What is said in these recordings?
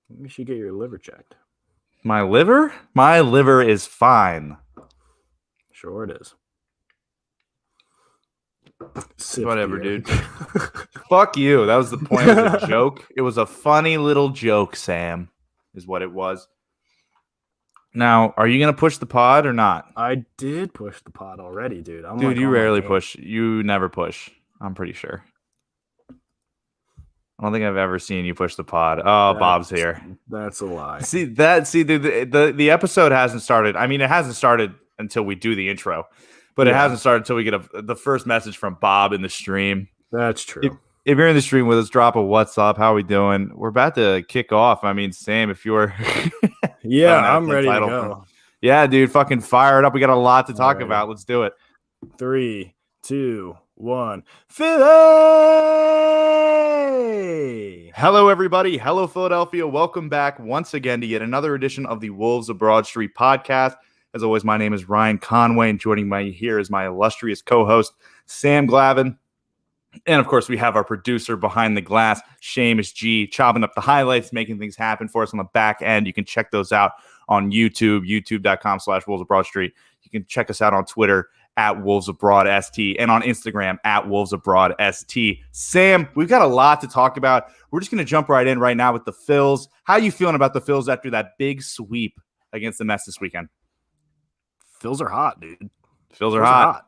You should get your liver checked. My liver? My liver is fine. Sure it is. Sip Whatever, beer. dude. Fuck you. That was the point. It was a joke. It was a funny little joke, Sam, is what it was. Now, are you going to push the pod or not? I did push the pod already, dude. I'm Dude, like you on my rarely game. push. You never push. I'm pretty sure. I don't think I've ever seen you push the pod. Oh, Bob's here. That's a lie. See, the episode hasn't started. I mean, it hasn't started until we do the intro, but it hasn't started until we get the first message from Bob in the stream. That's true. If you're in the stream with us, drop a what's up. How are we doing? We're about to kick off. I mean, Sam, if you're I'm ready to go. Yeah, dude, fucking fire it up. We got a lot to talk about. Let's do it. 3, 2, 1. Philly! Hello, everybody. Hello, Philadelphia. Welcome back once again to yet another edition of the Wolves of Broad Street podcast. As always, my name is Ryan Conway, and joining me here is my illustrious co-host, Sam Glavin. And, of course, we have our producer behind the glass, Seamus G, chopping up the highlights, making things happen for us on the back end. You can check those out on YouTube, youtube.com/Wolves of Broad Street. You can check us out on Twitter at Wolves Abroad ST and on Instagram at Wolves Abroad ST. Sam, we've got a lot to talk about. We're just going to jump right in right now with the Phils. How are you feeling about the Phils after that big sweep against the Mets this weekend? Phils are hot, dude. Phils are hot.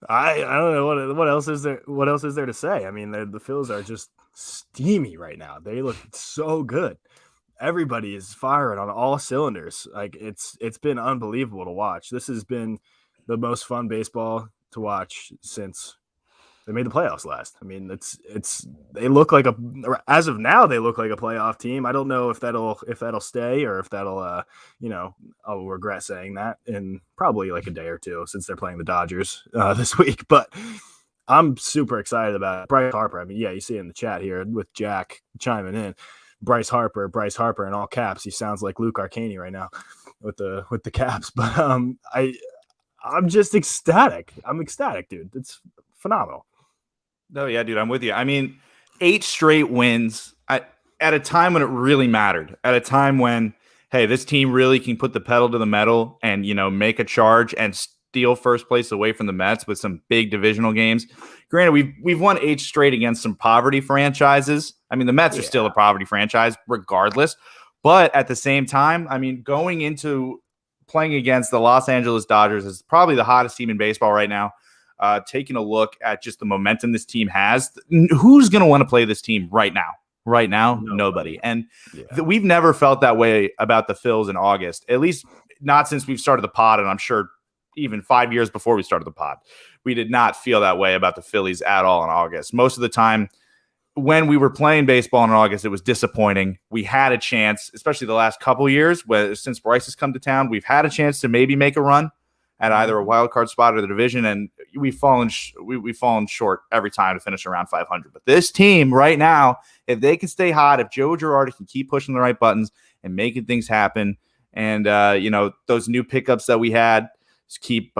I don't know what else is there. What else is there to say? I mean, the Phils are just steamy right now. They look so good. Everybody is firing on all cylinders. Like it's been unbelievable to watch. This has been the most fun baseball to watch since they made the playoffs last. I mean, they look like as of now they look like a playoff team. I don't know if that'll stay or if that'll I'll regret saying that in probably like a day or two since they're playing the Dodgers this week. But I'm super excited about it. Bryce Harper. I mean, yeah, you see it in the chat here with Jack chiming in. Bryce Harper in all caps. He sounds like Luke Arcani right now with the caps. But I'm just ecstatic. I'm ecstatic, dude. It's phenomenal. No, yeah, dude, I'm with you. I mean, 8 straight wins at a time when it really mattered. At a time when, hey, this team really can put the pedal to the metal and, make a charge and steal first place away from the Mets with some big divisional games. Granted, we've won 8 straight against some poverty franchises. I mean, the Mets are still a poverty franchise regardless. But at the same time, I mean, going into playing against the Los Angeles Dodgers is probably the hottest team in baseball right now. Taking a look at just the momentum this team has. Who's going to want to play this team right now? Right now, nobody. And we've never felt that way about the Phils in August, at least not since we've started the pod, and I'm sure even 5 years before we started the pod. We did not feel that way about the Phillies at all in August. Most of the time, when we were playing baseball in August, it was disappointing. We had a chance, especially the last couple of years, since Bryce has come to town, we've had a chance to maybe make a run at either a wild card spot or the division, and we've fallen short every time to finish around 500. But this team right now, if they can stay hot, if Joe Girardi can keep pushing the right buttons and making things happen, and those new pickups that we had keep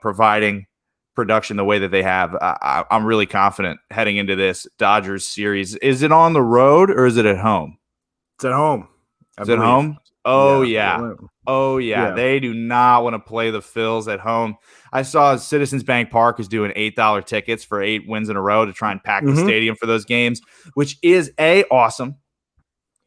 providing production the way that they have, I'm really confident heading into this Dodgers series. Is it on the road or is it at home? It's at home. Is it home? Oh, yeah. Oh, yeah. They do not want to play the Phils at home. I saw Citizens Bank Park is doing $8 tickets for 8 wins in a row to try and pack the stadium for those games, which is awesome.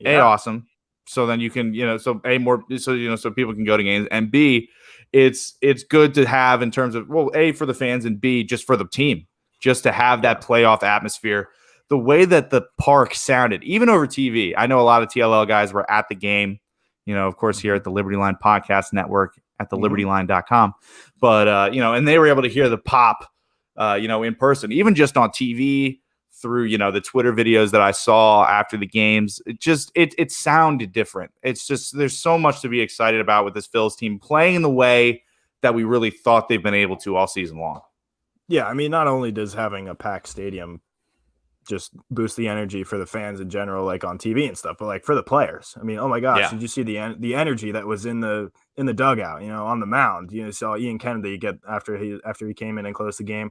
Awesome. So then you can, so people can go to games, and B, it's good to have in terms of, well, A, for the fans, and B, just for the team, just to have that playoff atmosphere. The way that the park sounded, even over TV, I know a lot of TLL guys were at the game, of course, here at the Liberty Line Podcast Network at the libertyline.com. But, and they were able to hear the pop, in person, even just on TV through, the Twitter videos that I saw after the games. It sounded different. It's just, there's so much to be excited about with this Phils team playing in the way that we really thought they've been able to all season long. Yeah. I mean, not only does having a packed stadium just boost the energy for the fans in general, like on TV and stuff, but like for the players, I mean, oh my gosh, did you see the energy that was in the dugout, on the mound? Saw Ian Kennedy get after he came in and closed the game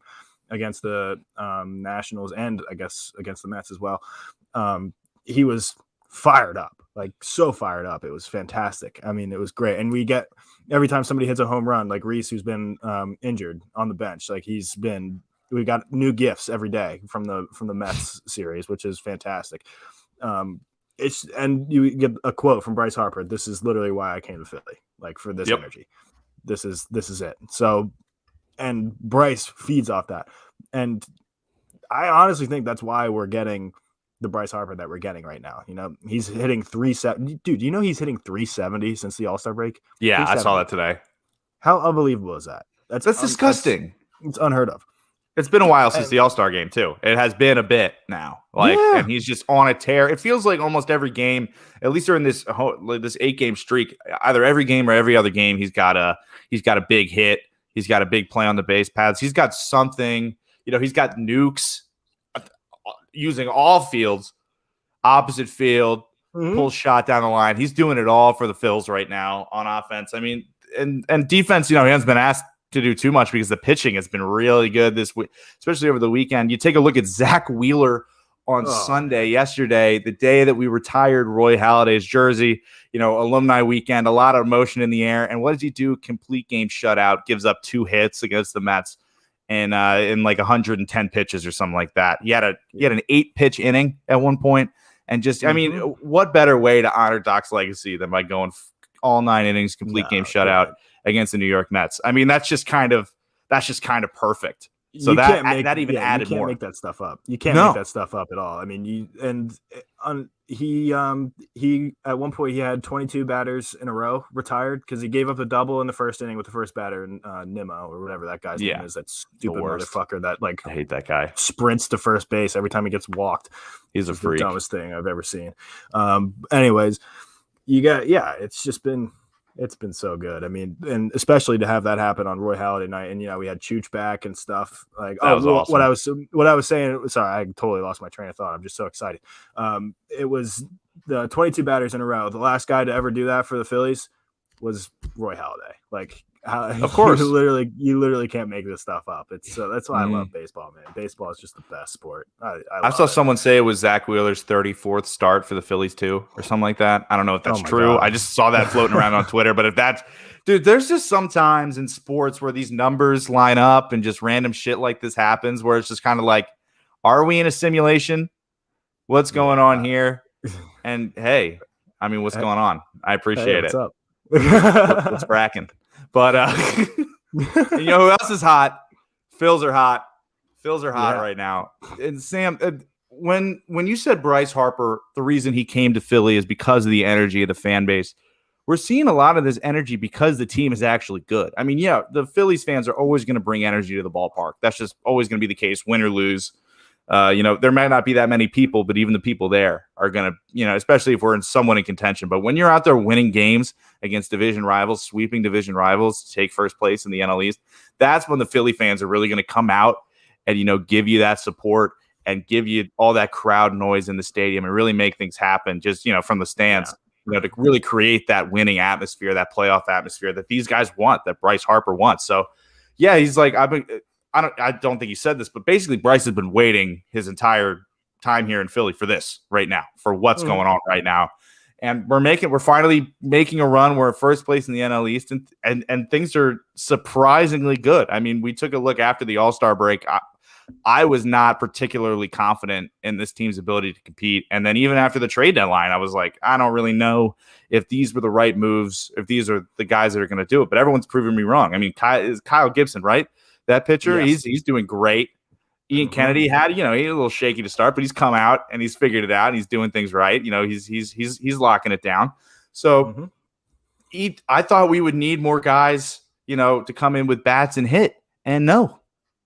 against the Nationals and I guess against the Mets as well. He was fired up, like so fired up. It was fantastic. I mean, it was great. And we get every time somebody hits a home run, like Reese, who's been injured on the bench, like we got new gifts every day from the Mets series, which is fantastic. And you get a quote from Bryce Harper. This is literally why I came to Philly, like for this energy. This is it. So, and Bryce feeds off that. And I honestly think that's why we're getting the Bryce Harper that we're getting right now. You know, he's hitting 370. Dude, you know he's hitting 370 since the All-Star break? Yeah, I saw that today. How unbelievable is that? That's disgusting. It's unheard of. It's been a while since the All-Star game, too. It has been a bit now. And he's just on a tear. It feels like almost every game, at least during this 8-game streak, either every game or every other game, he's got a big hit. He's got a big play on the base paths. He's got something. You know, he's got nukes using all fields, opposite field, pull shot down the line. He's doing it all for the Phils right now on offense. I mean, and defense, you know, he hasn't been asked to do too much because the pitching has been really good this week, especially over the weekend. You take a look at Zach Wheeler on Sunday, yesterday, the day that we retired Roy Halladay's jersey, you know, alumni weekend, a lot of emotion in the air. And what does he do? Complete game shutout, gives up 2 hits against the Mets and in like 110 pitches or something like that. He had an 8-pitch inning at one point. And just, I mean, what better way to honor Doc's legacy than by going all 9 innings, complete game shutout against the New York Mets? I mean, that's just kind of perfect. So you that added more. You can't make that stuff up. You can't make that stuff up at all. I mean, he at one point he had 22 batters in a row retired because he gave up a double in the first inning with the first batter, Nimmo or whatever that guy's name is. That stupid motherfucker that I hate that guy. Sprints to first base every time he gets walked. He's a freak. The dumbest thing I've ever seen. Anyways, it's been so good. I mean, and especially to have that happen on Roy Halladay night, and you know we had Chooch back and stuff. Like, awesome. What I was saying. Sorry, I totally lost my train of thought. I'm just so excited. It was the 22 batters in a row. The last guy to ever do that for the Phillies was Roy Halladay. Like, of course, you literally can't make this stuff up. It's that's why I love baseball, man. Baseball is just the best sport. I saw someone say it was Zach Wheeler's 34th start for the Phillies too, or something like that. I don't know if that's true. God. I just saw that floating around on Twitter. But if that's, dude, there's just sometimes in sports where these numbers line up and just random shit like this happens, where it's just kind of like, are we in a simulation? What's going on here? And hey, I mean, what's going on? I appreciate what's it. Up? What's cracking? But you know who else is hot? Phils are hot. Phils are hot right now. And Sam, when you said Bryce Harper, the reason he came to Philly is because of the energy of the fan base. We're seeing a lot of this energy because the team is actually good. I mean, yeah, the Phillies fans are always going to bring energy to the ballpark. That's just always going to be the case, win or lose. You know, there might not be that many people, but even the people there are going to, you know, especially if we're somewhat in contention. But when you're out there winning games against division rivals, sweeping division rivals to take first place in the NL East, that's when the Philly fans are really going to come out and, you know, give you that support and give you all that crowd noise in the stadium and really make things happen just, you know, from the stands, you know, to really create that winning atmosphere, that playoff atmosphere that these guys want, that Bryce Harper wants. So, yeah, he's like, I don't think he said this, but basically Bryce has been waiting his entire time here in Philly for this right now, for what's going on right now. And we're finally making a run. We're at first place in the NL East and things are surprisingly good. I mean, we took a look after the All-Star break. I was not particularly confident in this team's ability to compete. And then even after the trade deadline, I was like, I don't really know if these were the right moves, if these are the guys that are going to do it. But everyone's proving me wrong. I mean, Kyle Gibson, right? That pitcher, he's doing great. Ian Kennedy he's a little shaky to start, but he's come out and he's figured it out and he's doing things right. You know, he's locking it down. So I thought we would need more guys, you know, to come in with bats and hit. And no,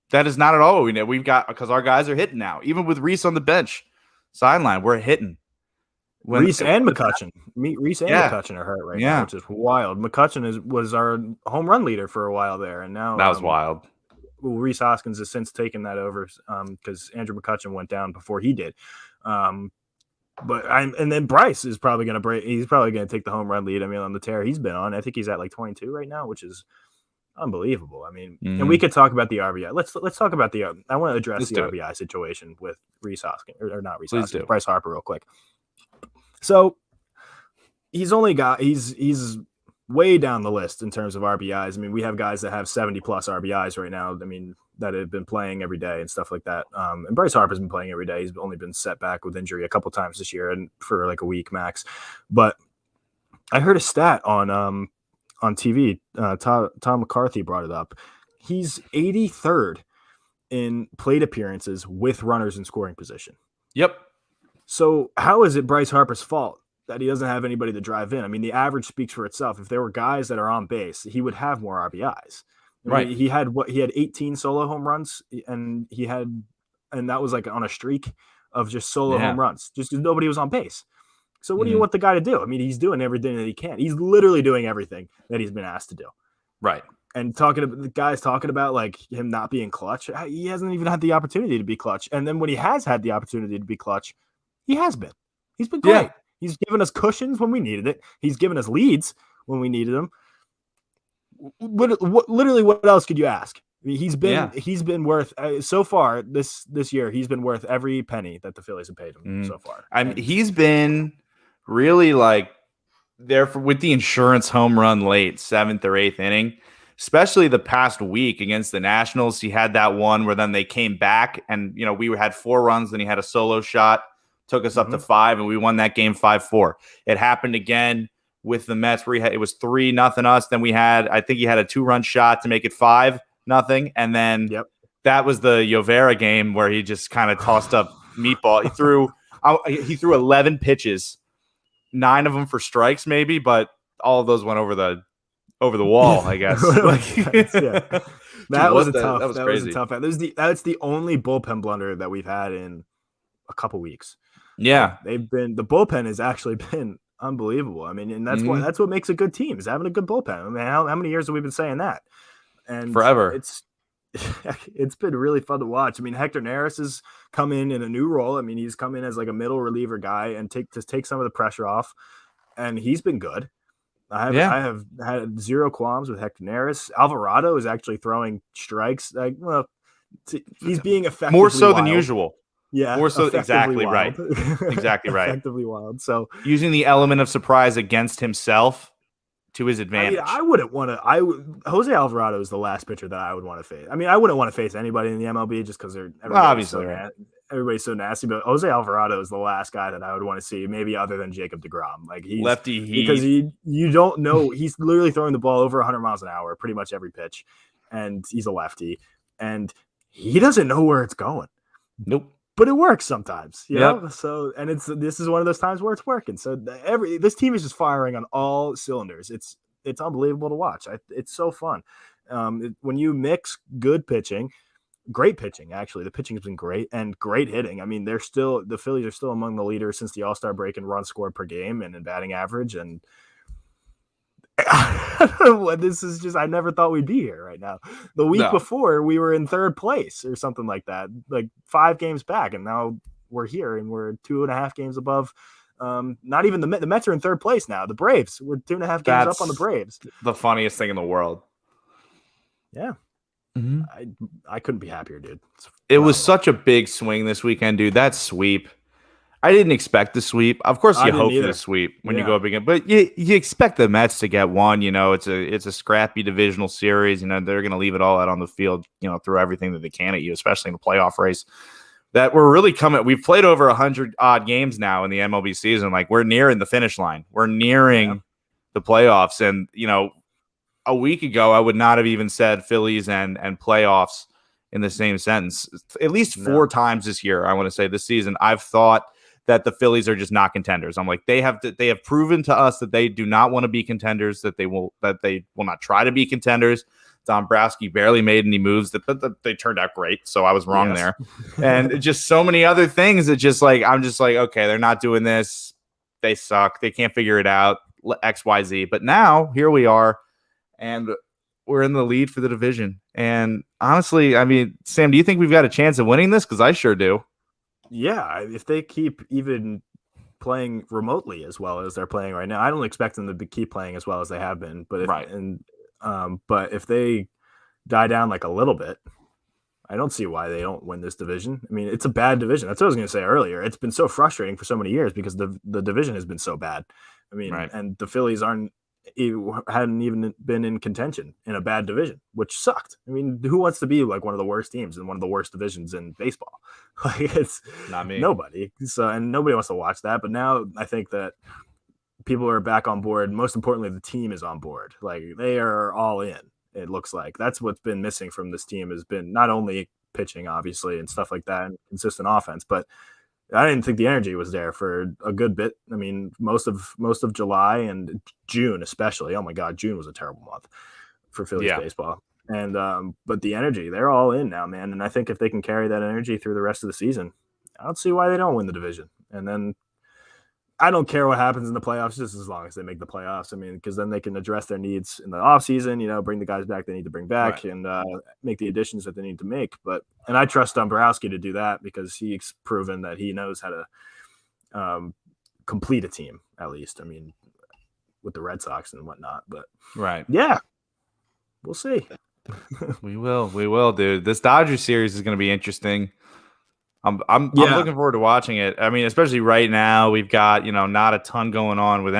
that is not at all what we need. We've got, because our guys are hitting now. Even with Reese on the bench sideline, we're hitting. Reese and McCutchen. McCutchen are hurt right now, which is wild. McCutchen was our home run leader for a while there, and now that was wild. Reese Hoskins has since taken that over because Andrew McCutchen went down before he did. And then Bryce is probably going to break. He's probably going to take the home run lead. I mean, on the tear he's been on, I think he's at like 22 right now, which is unbelievable. I mean, and we could talk about the RBI. Let's talk about I want to address the RBI situation with Reese Hoskins or not Reese Hoskins, Bryce Harper real quick. So he's way down the list in terms of RBIs. I mean, we have guys that have 70 plus RBIs right now. I mean, that have been playing every day and stuff like that. And Bryce Harper's been playing every day. He's only been set back with injury a couple times this year and for like a week max. But I heard a stat on TV. Tom McCarthy brought it up. He's 83rd in plate appearances with runners in scoring position. Yep. So how is it Bryce Harper's fault that he doesn't have anybody to drive in? I mean, the average speaks for itself. If there were guys that are on base, he would have more RBIs. Right. He had 18 solo home runs, and that was like on a streak of just solo home runs, just because nobody was on base. So what do you want the guy to do? I mean, he's doing everything that he can. He's literally doing everything that he's been asked to do. Right. And the guys talking about like him not being clutch. He hasn't even had the opportunity to be clutch. And then when he has had the opportunity to be clutch, he has been. He's been great. Yeah. He's given us cushions when we needed it. He's given us leads when we needed them. Literally, what else could you ask? I mean, he's been worth so far this year. He's been worth every penny that the Phillies have paid him so far. I mean, he's been really like there with the insurance home run late 7th or 8th inning, especially the past week against the Nationals. He had that one where then they came back and we had 4 runs, then he had a solo shot, took us up to 5, and we won that game 5-4. It happened again with the Mets where it was 3-0 us. Then I think he had a 2-run shot to make it 5-0. And then that was the Llovera game where he just kind of tossed up meatball. He threw 11 pitches, 9 of them for strikes maybe, but all of those went over the wall, I guess. That was tough. That's the only bullpen blunder that we've had in a couple weeks. Yeah. The bullpen has actually been unbelievable. I mean, and that's what makes a good team, is having a good bullpen. I mean, how many years have we been saying that? And forever. It's been really fun to watch. I mean, Hector Neris has come in a new role. I mean, he's come in as like a middle reliever guy and take some of the pressure off, and he's been good. I have had zero qualms with Hector Neris. Alvarado is actually throwing strikes. He's being effective more so than usual. Yeah, more so. Exactly right. Exactly right. Effectively wild. So using the element of surprise against himself to his advantage. I wouldn't want to. Jose Alvarado is the last pitcher that I would want to face. I mean, I wouldn't want to face anybody in the MLB just because everybody's so nasty. But Jose Alvarado is the last guy that I would want to see, maybe other than Jacob deGrom. Like he's lefty heat. Because you don't know, he's literally throwing the ball over 100 miles an hour pretty much every pitch, and he's a lefty, and he doesn't know where it's going. Nope. But it works sometimes, you know. So, and this is one of those times where it's working. So this team is just firing on all cylinders. It's unbelievable to watch. It's so fun when you mix good pitching, great pitching. Actually, the pitching has been great, and great hitting. I mean, the Phillies are still among the leaders since the All-Star break in runs scored per game and in batting average. And I don't know what this is. I never thought we'd be here right now. The week before we were in 3rd place or something like that, like 5 games back, and now we're here and we're 2.5 games above. Not even the Mets are in 3rd place now. The Braves, we're 2.5 games up on the Braves. The funniest thing in the world. Yeah. I couldn't be happier, dude. It was such a big swing this weekend, dude. That sweep. I didn't expect the sweep. Of course, you hope for the sweep when you go up again, but you expect the Mets to get one. It's a scrappy divisional series. They're going to leave it all out on the field. Throw everything that they can at you, especially in the playoff race. That we're really coming. We've played over 100 odd games now in the MLB season. Like we're nearing the finish line. We're nearing the playoffs. And a week ago, I would not have even said Phillies and playoffs in the same sentence. At least 4 times this year, I want to say this season, I've thought that the Phillies are just not contenders. I'm like, they have proven to us that they do not want to be contenders, that they will not try to be contenders. Dombrowski barely made any moves that they turned out great. So I was wrong there. And just so many other things that I'm just like, okay, they're not doing this. They suck. They can't figure it out. X, Y, Z. But now here we are, and we're in the lead for the division. And honestly, I mean, Sam, do you think we've got a chance of winning this? Because I sure do. Yeah, if they keep even playing remotely as well as they're playing right now, I don't expect them to keep playing as well as they have been. But but if they die down like a little bit, I don't see why they don't win this division. I mean, it's a bad division. That's what I was going to say earlier. It's been so frustrating for so many years because the division has been so bad. I mean, Right. and the Phillies hadn't even been in contention in a bad division, which sucked. I mean, who wants to be like one of the worst teams in one of the worst divisions in baseball? Like it's Not me. nobody. So and nobody wants to watch that. But now I think that people are back on board. Most importantly, the team is on board. Like they are all in. It looks like that's what's been missing from this team has been not only pitching, obviously, and stuff like that, and consistent offense, but I didn't think the energy was there for a good bit. I mean, most of July and June, especially. Oh my God, June was a terrible month for Phillies baseball. And but the energy, they're all in now, man. And I think if they can carry that energy through the rest of the season, I don't see why they don't win the division. And then I don't care what happens in the playoffs, just as long as they make the playoffs. I mean, because then they can address their needs in the offseason, bring the guys back they need to bring back and make the additions that they need to make. And I trust Dombrowski to do that because he's proven that he knows how to complete a team, at least. I mean, with the Red Sox and whatnot. But yeah, we'll see. We will, dude. This Dodgers series is going to be interesting. I'm looking forward to watching it. I mean, especially right now, we've got not a ton going on with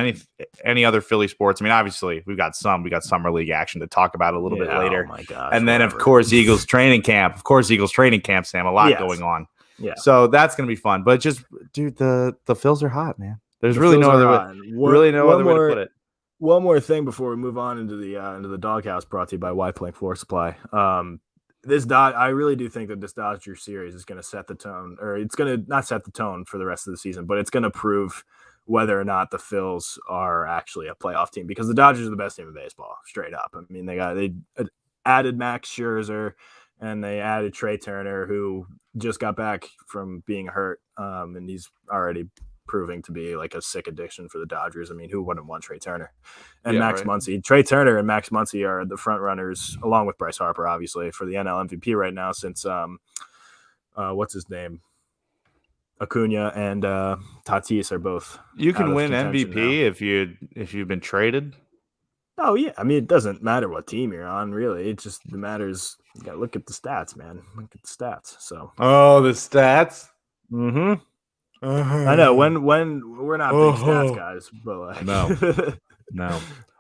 any other Philly sports. I mean, obviously we got summer league action to talk about a little bit later. Oh my gosh, and then of course Eagles training camp. Sam, a lot going on. Yeah. So that's gonna be fun. But just dude, the Phils are hot, man. There's really no other way. Really no other way to put it. One more thing before we move on into the doghouse, brought to you by Wide Plank Floor Supply. I really do think that this Dodger series is going to set the tone, or it's going to not set the tone for the rest of the season, but it's going to prove whether or not the Phils are actually a playoff team because the Dodgers are the best team in baseball, straight up. I mean, they added Max Scherzer and they added Trey Turner, who just got back from being hurt, and he's already proving to be like a sick addiction for the Dodgers. I mean, who wouldn't want Trey Turner and Max Muncy? Trey Turner and Max Muncy are the front runners, along with Bryce Harper, obviously, for the NL MVP right now. Since what's his name, Acuna and Tatis are both. You can win MVP if you've been traded. Oh yeah, I mean it doesn't matter what team you're on, really. It just matters. You got to look at the stats, man. Look at the stats. So. Oh, the stats. Mm-hmm. I know when we're not big stats guys, but like no.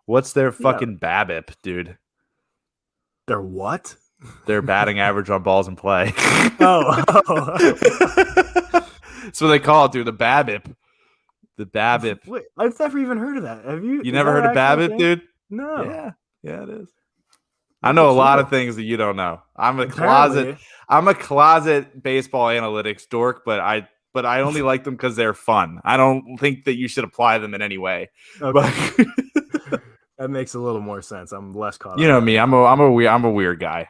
What's their fucking BABIP, dude? Their what? Their batting average on balls in play. Oh. That's what they call it, dude. The BABIP. The BABIP. Wait, I've never even heard of that. Have you? You never heard of BABIP, dude? No. Yeah, it is. I know a lot of things that you don't know. I'm a closet baseball analytics dork, but I only like them because they're fun. I don't think that you should apply them in any way. Okay. But that makes a little more sense. I'm less caught up. You know me. I'm a weird guy.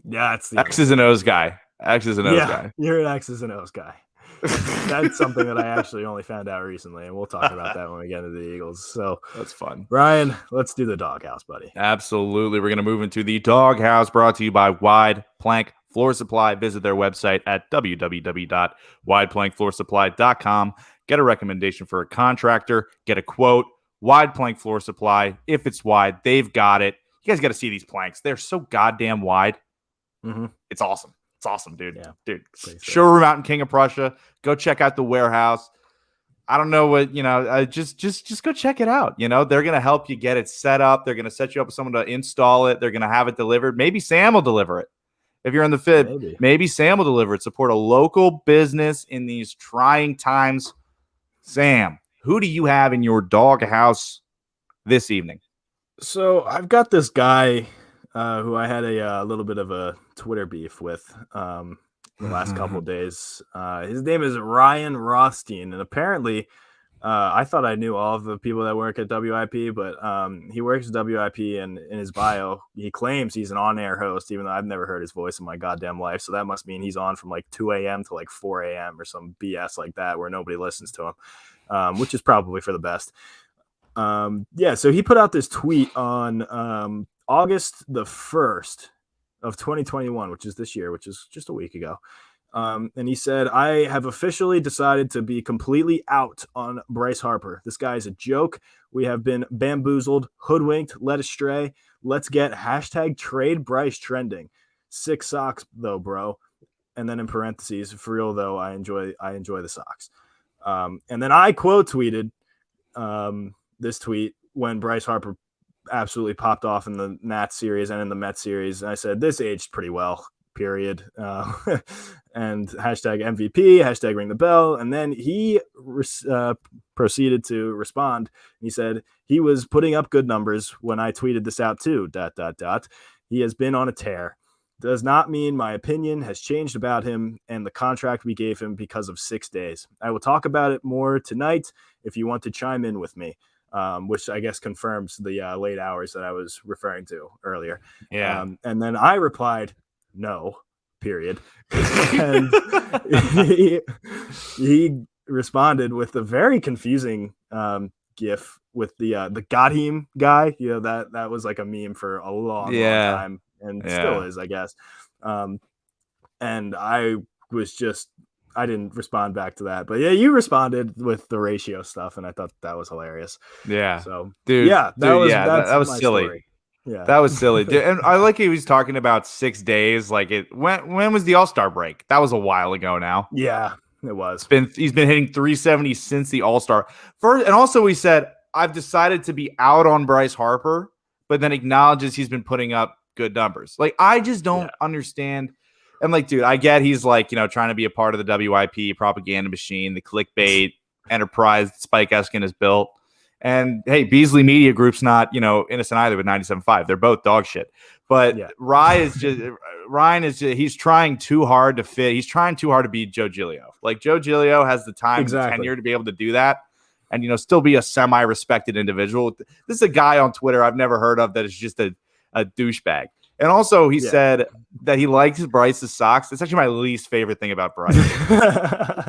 Yeah, it's the X's and O's guy. X's and O's guy. You're an X's and O's guy. That's something that I actually only found out recently, and we'll talk about that when we get into the Eagles. So that's fun. Ryan, let's do the doghouse, buddy. Absolutely. We're going to move into the doghouse, brought to you by Wide Plank Floor Supply. Visit their website at www.wideplankfloorsupply.com. Get a recommendation for a contractor. Get a quote. Wide Plank Floor Supply. If it's wide, they've got it. You guys got to see these planks. They're so goddamn wide. Mm-hmm. It's awesome. It's awesome, dude. Yeah. Dude. Showroom out in King of Prussia. Go check out the warehouse. I don't know what, just go check it out. They're going to help you get it set up. They're going to set you up with someone to install it. They're going to have it delivered. Maybe Sam will deliver it. If you're in the FID, maybe Sam will deliver it. Support a local business in these trying times. Sam, who do you have in your doghouse this evening? So I've got this guy who I had a little bit of a Twitter beef with the last couple of days. His name is Ryan Rothstein, and apparently I thought I knew all of the people that work at WIP, but he works at WIP, and in his bio, he claims he's an on-air host, even though I've never heard his voice in my goddamn life. So that must mean he's on from like 2 a.m. to like 4 a.m. or some BS like that where nobody listens to him, which is probably for the best. So he put out this tweet on August the 1st of 2021, which is this year, which is just a week ago. And he said, I have officially decided to be completely out on Bryce Harper. This guy is a joke. We have been bamboozled, hoodwinked, led astray. Let's get #TradeBryce trending. Sick socks though, bro. And then in parentheses, for real though, I enjoy the socks. And then I quote tweeted this tweet when Bryce Harper absolutely popped off in the Nats series and in the Mets series. And I said, this aged pretty well, period. And hashtag MVP, hashtag ring the bell. And then he proceeded to respond. He said he was putting up good numbers when I tweeted this out too, ... He has been on a tear. Does not mean my opinion has changed about him and the contract we gave him because of 6 days. I will talk about it more tonight if you want to chime in with me, which I guess confirms the late hours that I was referring to earlier. Yeah. And then I replied, no, period. And he responded with a very confusing GIF with the got him guy. You know, that was like a meme for a long time. And still is, I guess. And I didn't respond back to that. But yeah, you responded with the ratio stuff, and I thought that was hilarious. Yeah. So, dude, that was silly. Story. Yeah. That was silly. Dude, and I like he was talking about 6 days. Like when was the All-Star break? That was a while ago now. Yeah, it was. He's been hitting 370 since the All-Star. First, and also we said, I've decided to be out on Bryce Harper, but then acknowledges he's been putting up good numbers. Like, I just don't understand. And like, dude, I get he's like, trying to be a part of the WIP propaganda machine, the clickbait enterprise that Spike Eskin has built. And hey, Beasley Media Group's not, innocent either with 97.5. They're both dog shit. But Ryan is just, he's trying too hard to fit. He's trying too hard to be Joe Giglio. Like, Joe Giglio has the time and tenure to be able to do that and, still be a semi-respected individual. This is a guy on Twitter I've never heard of that is just a douchebag. And also he said that he likes Bryce's socks. That's actually my least favorite thing about Bryce.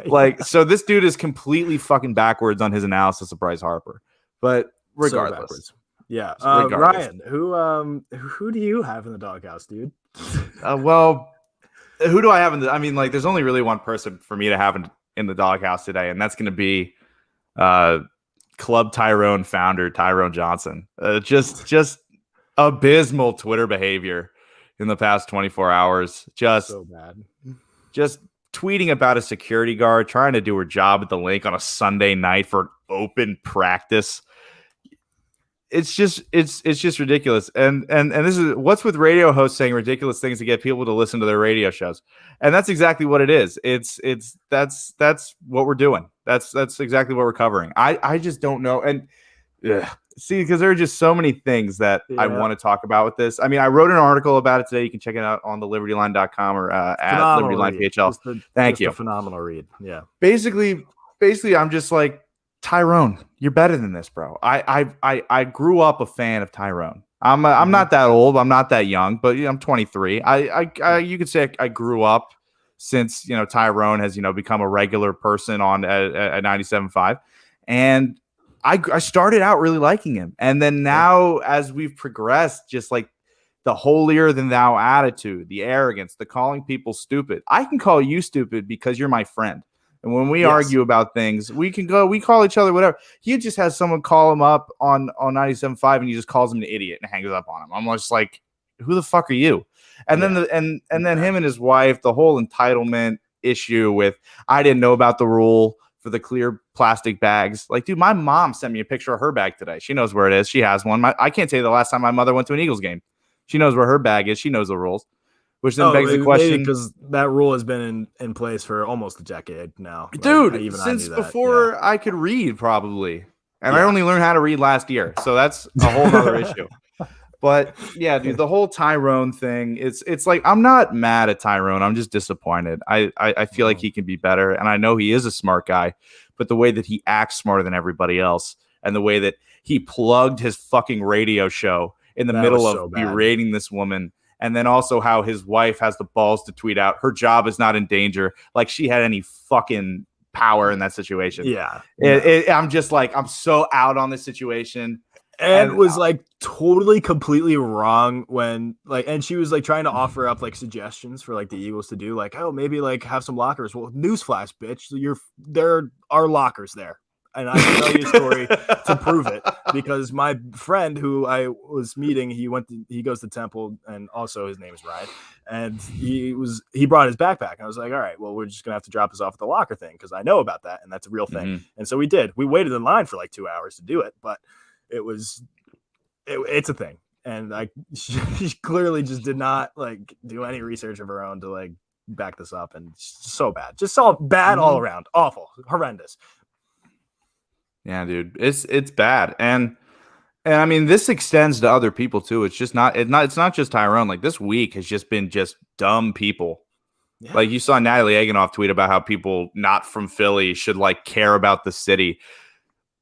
Like, so this dude is completely fucking backwards on his analysis of Bryce Harper. But regardless. Ryan, who do you have in the doghouse, dude? Well, who do I have there's only really one person for me to have in the doghouse today, and that's going to be Club Tyrone founder Tyrone Johnson. Just abysmal Twitter behavior in the past 24 hours. Just so bad. Just tweeting about a security guard trying to do her job at the link on a Sunday night for an open practice. It's just ridiculous. And this is what's with radio hosts saying ridiculous things to get people to listen to their radio shows. And that's exactly what it is. That's what we're doing. That's exactly what we're covering. I just don't know. And see, because there are just so many things that I want to talk about with this. I mean, I wrote an article about it today. You can check it out on the libertyline.com or at libertyline PHL. Thank you. A phenomenal read. Yeah. Basically, I'm just like, Tyrone, you're better than this, bro. I grew up a fan of Tyrone. I'm not that old. I'm not that young, but I'm 23. You could say I grew up since Tyrone has become a regular person on at 97.5, and I started out really liking him, and then now as we've progressed, just like the holier than thou attitude, the arrogance, the calling people stupid. I can call you stupid because you're my friend. And when we argue about things, we call each other whatever. He just has someone call him up on 97.5 and he just calls him an idiot and hangs up on him. I'm just like, who the fuck are you? And then then him and his wife, the whole entitlement issue with, I didn't know about the rule for the clear plastic bags. Like, dude, my mom sent me a picture of her bag today. She knows where it is. She has one. I can't tell you the last time my mother went to an Eagles game. She knows where her bag is. She knows the rules. Which then begs the question, because that rule has been in place for almost a decade now, dude. Since before I could read, probably, and I only learned how to read last year, so that's a whole other issue. But yeah, dude, the whole Tyrone thing, it's like I'm not mad at Tyrone. I'm just disappointed. I feel like he can be better, and I know he is a smart guy, but the way that he acts smarter than everybody else, and the way that he plugged his fucking radio show in the middle of berating this woman. And then also how his wife has the balls to tweet out her job is not in danger, like she had any fucking power in that situation. Yeah. I'm just like, I'm so out on this situation. And it was like totally completely wrong when and she was like trying to offer up like suggestions for like the Eagles to do, like, oh, maybe like have some lockers. Well, newsflash, bitch, there are lockers there. And I can tell you a story to prove it. because my friend who I was meeting, he goes to Temple, and also his name is Ryan, and he brought his backpack. And I was like, all right, well, we're just gonna have to drop this off at the locker thing because I know about that, and that's a real thing. Mhm. And so we did. We waited in line for like 2 hours to do it, but it's a thing. And she clearly just did not like do any research of her own to like back this up, and so bad, just so bad all around, awful, horrendous. Yeah, dude, it's bad, and I mean this extends to other people too. It's not just Tyrone. Like this week has just been just dumb people. Yeah. Like you saw Natalie Eganoff tweet about how people not from Philly should like care about the city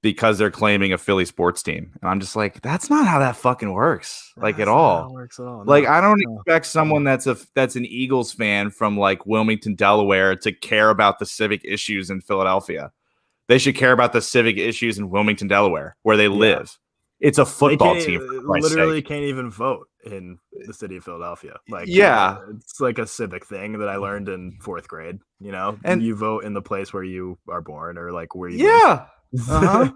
because they're claiming a Philly sports team. And I'm just like, that's not how that fucking works. Like at all. It works at all. Like I don't expect someone that's an Eagles fan from like Wilmington, Delaware to care about the civic issues in Philadelphia. They should care about the civic issues in Wilmington, Delaware, where they live. It's a football team. Literally can't even vote in the city of Philadelphia. Like, it's like a civic thing that I learned in 4th grade, you know, and you vote in the place where you are born or like where you live.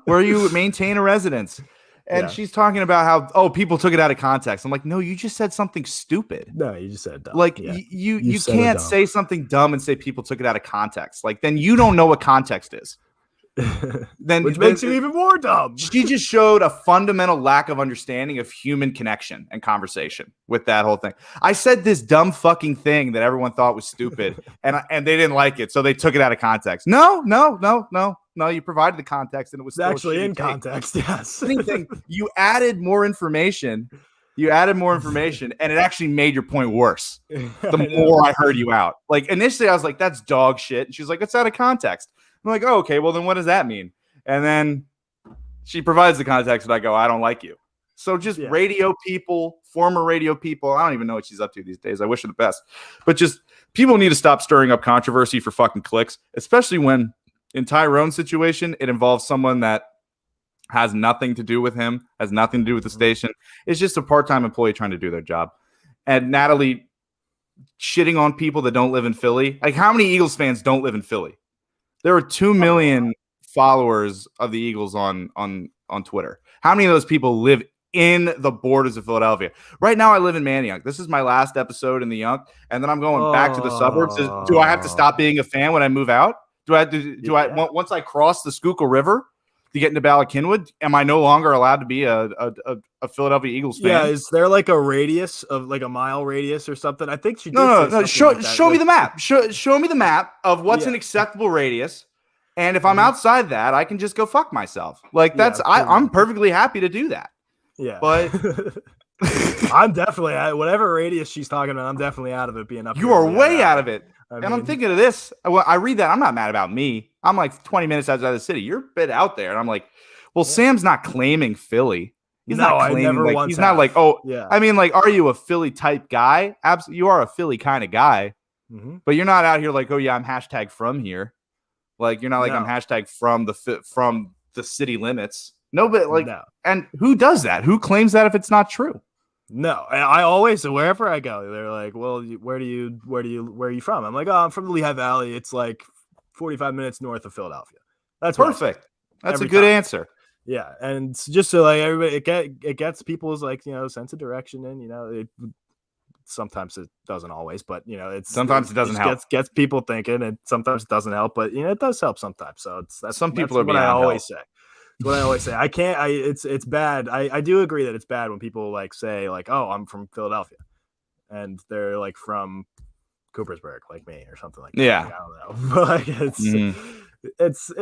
Where you maintain a residence. And she's talking about how people took it out of context. I'm like, no, you just said something stupid. No, you just said dumb. Like you can't say something dumb and say people took it out of context. Like then you don't know what context is. Which makes you even more dumb. She just showed a fundamental lack of understanding of human connection and conversation with that whole thing. I said this dumb fucking thing that everyone thought was stupid, and they didn't like it, so they took it out of context. No. You provided the context, and it was actually in context. Yes. Anything you added more information. And it actually made your point worse. The more I heard you out. Like initially, I was like, "That's dog shit," and she's like, "It's out of context." I'm like, oh, okay, well, then what does that mean? And then she provides the context, and I go, I don't like you. So just radio people, former radio people, I don't even know what she's up to these days. I wish her the best. But just people need to stop stirring up controversy for fucking clicks, especially when in Tyrone's situation, it involves someone that has nothing to do with him, has nothing to do with the station. It's just a part-time employee trying to do their job. And Natalie shitting on people that don't live in Philly. Like, how many Eagles fans don't live in Philly? There are 2 million followers of the Eagles on Twitter. How many of those people live in the borders of Philadelphia? Right now, I live in Manayunk. This is my last episode in the Yunk, and then I'm going back to the suburbs. Do I have to stop being a fan when I move out? Once I cross the Schuylkill River to get into Bala Cynwyd, am I no longer allowed to be a Philadelphia Eagles fan? Yeah, is there like a radius of like a mile radius or something? I think she did. No. Show me the map. Show me the map of what's an acceptable radius. And if I'm outside that, I can just go fuck myself. Like I'm perfectly happy to do that. Yeah. But I'm definitely whatever radius she's talking about, I'm definitely out of it being up. You are way out of it. I'm thinking of this. I read that. I'm not mad about me. I'm like 20 minutes outside the city. You're a bit out there. And I'm like, well, Sam's not claiming Philly. He's not claiming he's not like, oh, yeah. I mean, like, are you a Philly type guy? Absolutely. You are a Philly kind of guy, but you're not out here like, oh yeah, I'm hashtag from here. Like, you're not like, I'm hashtag from the city limits. No, but like, and who does that? Who claims that if it's not true? No, I always, wherever I go, they're like, well, where are you from? I'm like, oh, I'm from the Lehigh Valley. It's like 45 minutes north of Philadelphia. That's perfect. That's a good answer. Yeah. And just so like everybody, it gets people's like, sense of direction. And, sometimes it doesn't always, but sometimes it doesn't help. Gets people thinking, and sometimes it doesn't help, but it does help sometimes. So some people are what I always say. It's what I always say. It's bad. I do agree that it's bad when people like say like, oh, I'm from Philadelphia, and they're like from Coopersburg, like me, or something like that. Yeah. Like, I don't know. Like, it's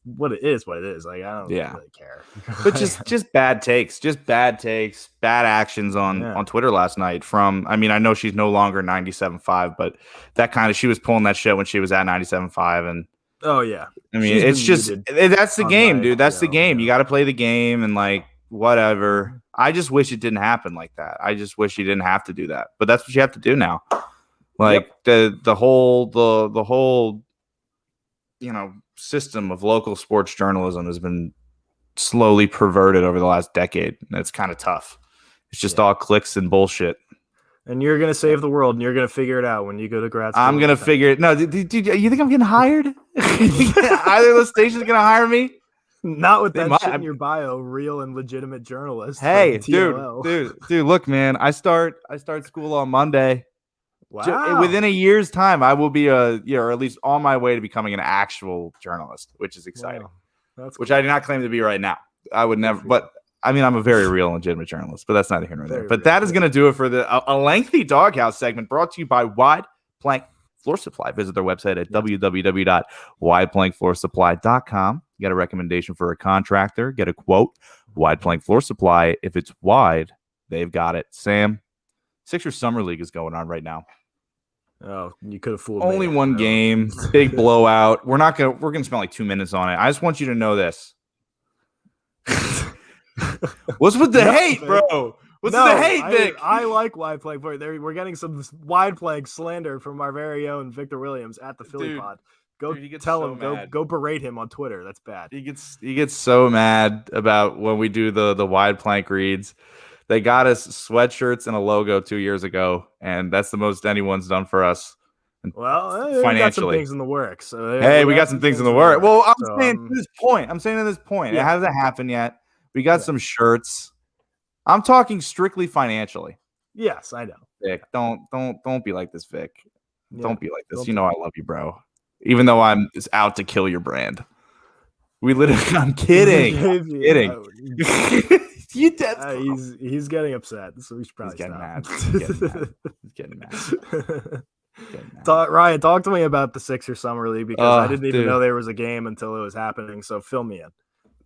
what it is. What it is. Like, I don't really care. But just bad takes, bad actions on Twitter last night. I know she's no longer 97.5, but that kind of, she was pulling that shit when she was at 97.5, and. Oh yeah. I mean, it's just that's the game, dude. That's the game. You got to play the game and like whatever. I just wish it didn't happen like that. I just wish you didn't have to do that. But that's what you have to do now. Like the whole system of local sports journalism has been slowly perverted over the last decade, and it's kind of tough. It's just all clicks and bullshit. And you're gonna save the world, and you're gonna figure it out when you go to grad school. I'm gonna figure it. No, dude, you think I'm getting hired? Either of those stations gonna hire me? Not with They that might. shit in your bio, real and legitimate journalist. Hey, from TLL. dude, look, man, I start school on Monday. Wow. Within a year's time, I will be or at least on my way to becoming an actual journalist, which is exciting. Wow. That's which cool. I do not claim to be right now. I would never, for but you. I mean, I'm a very real and legitimate journalist, but that's neither here nor there. Very But real, that is yeah. going to do it for a lengthy Doghouse segment brought to you by Wide Plank Floor Supply. Visit their website at www.wideplankfloorsupply.com. You got a recommendation for a contractor, get a quote. Wide Plank Floor Supply. If it's wide, they've got it. Sam, Sixers Summer League is going on right now. Oh, you could have fooled Only me. one game, big blowout. We're gonna spend like 2 minutes on it. I just want you to know this. What's with the hate, Vic. bro? What's with the hate, Vic? I like wide play. We're getting some wide play slander from our very own Victor Williams at the Philly Pod. Go he gets tell so him. mad. Go berate him on Twitter. That's bad. He gets so mad about when we do the wide plank reads. They got us sweatshirts and a logo 2 years ago, and that's the most anyone's done for us. Well, we got some financially. things in the works. So Hey, we got some things in the works. Well, I'm So, saying to this point, yeah. it hasn't happened yet. We got Yeah. some shirts. I'm talking strictly financially. Yes, I know. Vic, don't be like this, Vic. Yeah. Don't be like this. Don't You be know I love you, bro. Even though I'm just out to kill your brand. We literally. I'm kidding. I'm kidding. You dead. He's getting upset, so we should probably He's getting stop. mad. He's getting mad. Ryan, talk to me about the Sixers Summer League because I didn't even dude. know there was a game until it was happening. So fill me in.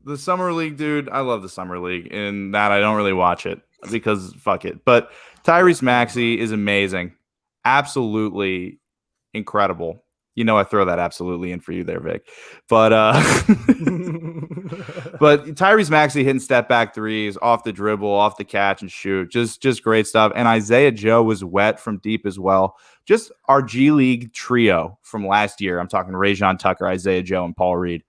The Summer League, dude. I love the Summer League. In that, I don't really watch it because fuck it. But Tyrese Maxey is amazing. Absolutely incredible. You know, I throw that absolutely in for you there, Vic. But but Tyrese Maxey hitting step back threes off the dribble, off the catch and shoot. Just great stuff. And Isaiah Joe was wet from deep as well. Just our G League trio from last year. I'm talking Rajon Tucker, Isaiah Joe, and Paul Reed.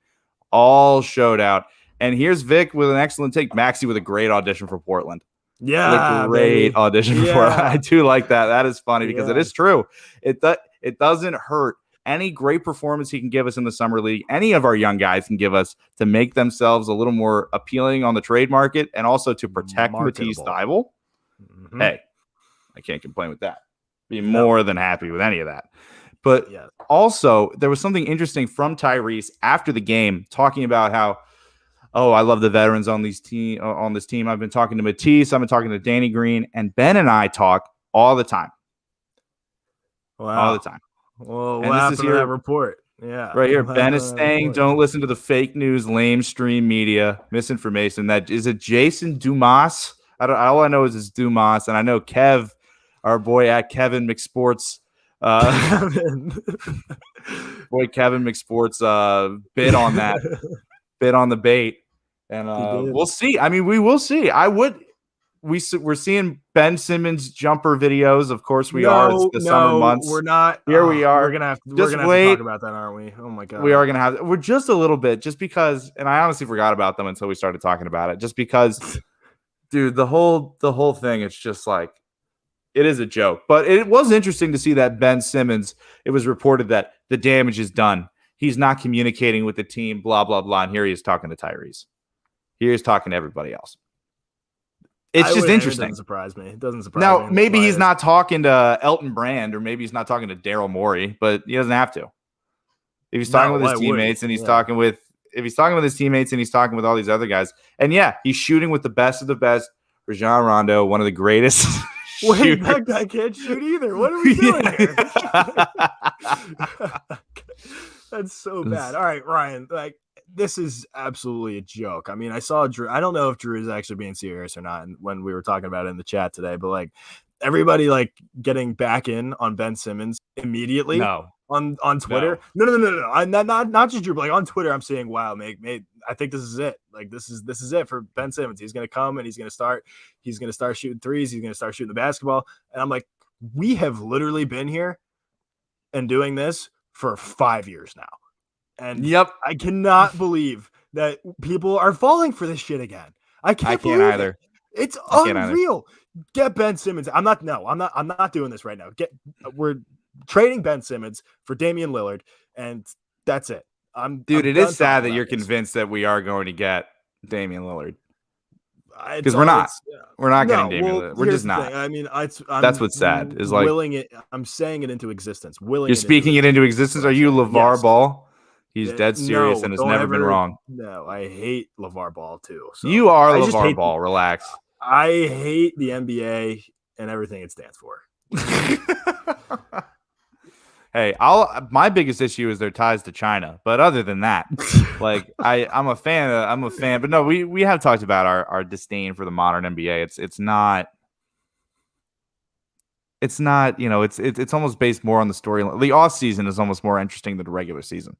All showed out. And here's Vic with an excellent take. Maxey with a great audition for Portland. Yeah, a great audition for Portland. I do like that. That is funny because it is true. It doesn't hurt. Any great performance he can give us in the Summer League, any of our young guys can give us to make themselves a little more appealing on the trade market and also to protect Matisse Thybulle. Mm-hmm. Hey, I can't complain with that. Be more than happy with any of that. But also, there was something interesting from Tyrese after the game talking about how, I love the veterans on this team. I've been talking to Matisse. I've been talking to Danny Green. And Ben and I talk all the time. Wow. All the time. Well, what happened to that report? Yeah. Right here. Ben is saying, don't listen to the fake news, lamestream media, misinformation. That is it Jason Dumas? All I know is it's Dumas. And I know Kev, our boy at Kevin McSports, Kevin McSports bid on that, bid on the bait. And we'll see. I mean, we will see. We're seeing Ben Simmons jumper videos. Of course, we are. It's the summer months. We're not. Here we are. We're gonna have to talk about that, aren't we? Oh my god. We are gonna have. We're just a little bit, just because. And I honestly forgot about them until we started talking about it. Just because, dude, the whole thing. It's just like, it is a joke. But it was interesting to see that Ben Simmons. It was reported that the damage is done. He's not communicating with the team. Blah blah blah. And here he is talking to Tyrese. Here he's talking to everybody else. It's just interesting. It doesn't surprise me. It doesn't surprise me. Now, maybe he's not talking to Elton Brand, or maybe he's not talking to Daryl Morey, but he doesn't have to. If he's talking with his teammates and he's talking with his teammates and he's talking with all these other guys, and he's shooting with the best of the best. Rajon Rondo, one of the greatest. Wait, that guy can't shoot either. What are we doing here? That's so bad. All right, Ryan. This is absolutely a joke. I mean, I saw Drew. I don't know if Drew is actually being serious or not when we were talking about it in the chat today, but everybody getting back in on Ben Simmons immediately on Twitter. No. I'm not just Drew, but on Twitter, I'm saying, wow, mate, I think this is it. This is it for Ben Simmons. He's gonna come and he's gonna start shooting threes, he's gonna start shooting the basketball. And I'm like, we have literally been here and doing this for 5 years now. And I cannot believe that people are falling for this shit again. I can't either. It's unreal. Get Ben Simmons. I'm not doing this right now. We're trading Ben Simmons for Damian Lillard, and that's it. Dude, I'm it done is sad talking that you're about this. convinced that we are going to get Damian Lillard. It's Because all- it's- we're not getting No, Damian well, Lillard. We're here's just the not. thing. I mean, That's I'm what's sad. Is like willing it. I'm saying it into existence. Willing you're it into speaking it into existence. what Are I'm you saying. LeVar Yes. Ball? He's dead serious No, and has don't never been ever. wrong. No, I hate LeVar Ball too. So You are I just LeVar hate Ball. Relax. I hate the NBA and everything it stands for. Hey, my biggest issue is their ties to China. But other than that, like I'm a fan. But no, we have talked about our disdain for the modern NBA. It's not, it's almost based more on the storyline. The off season is almost more interesting than the regular season.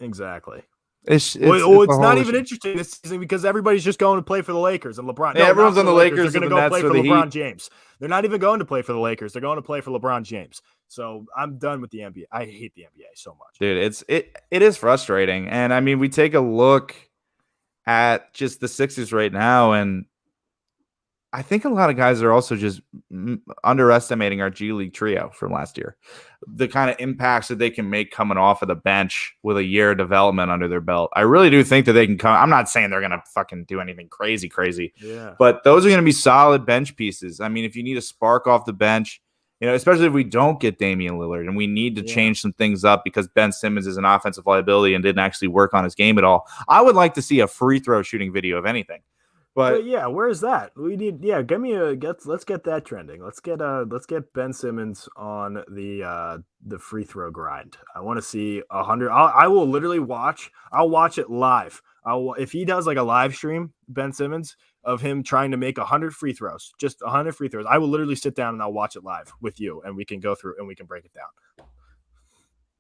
Exactly. It's not even interesting this season because everybody's just going to play for the Lakers and LeBron. Yeah, everyone's on the Lakers. They're going and to the go play Nets for or the LeBron Heat. James. They're not even going to play for the Lakers. They're going to play for LeBron James. So I'm done with the NBA. I hate the NBA so much. Dude, it is frustrating. And I mean, we take a look at just the Sixers right now, and I think a lot of guys are also just underestimating our G League trio from last year. The kind of impacts that they can make coming off of the bench with a year of development under their belt. I really do think that they can come. I'm not saying they're going to fucking do anything crazy, Yeah. but those are going to be solid bench pieces. I mean, if you need a spark off the bench, especially if we don't get Damian Lillard and we need to change some things up because Ben Simmons is an offensive liability and didn't actually work on his game at all. I would like to see a free throw shooting video of anything. But yeah, where is that? We need let's get that trending. Let's get Ben Simmons on the free throw grind. I want to see 100. I will literally watch. I'll watch it live. If he does like a live stream, Ben Simmons, of him trying to make 100 free throws, just 100 free throws. I will literally sit down and I'll watch it live with you, and we can go through and we can break it down.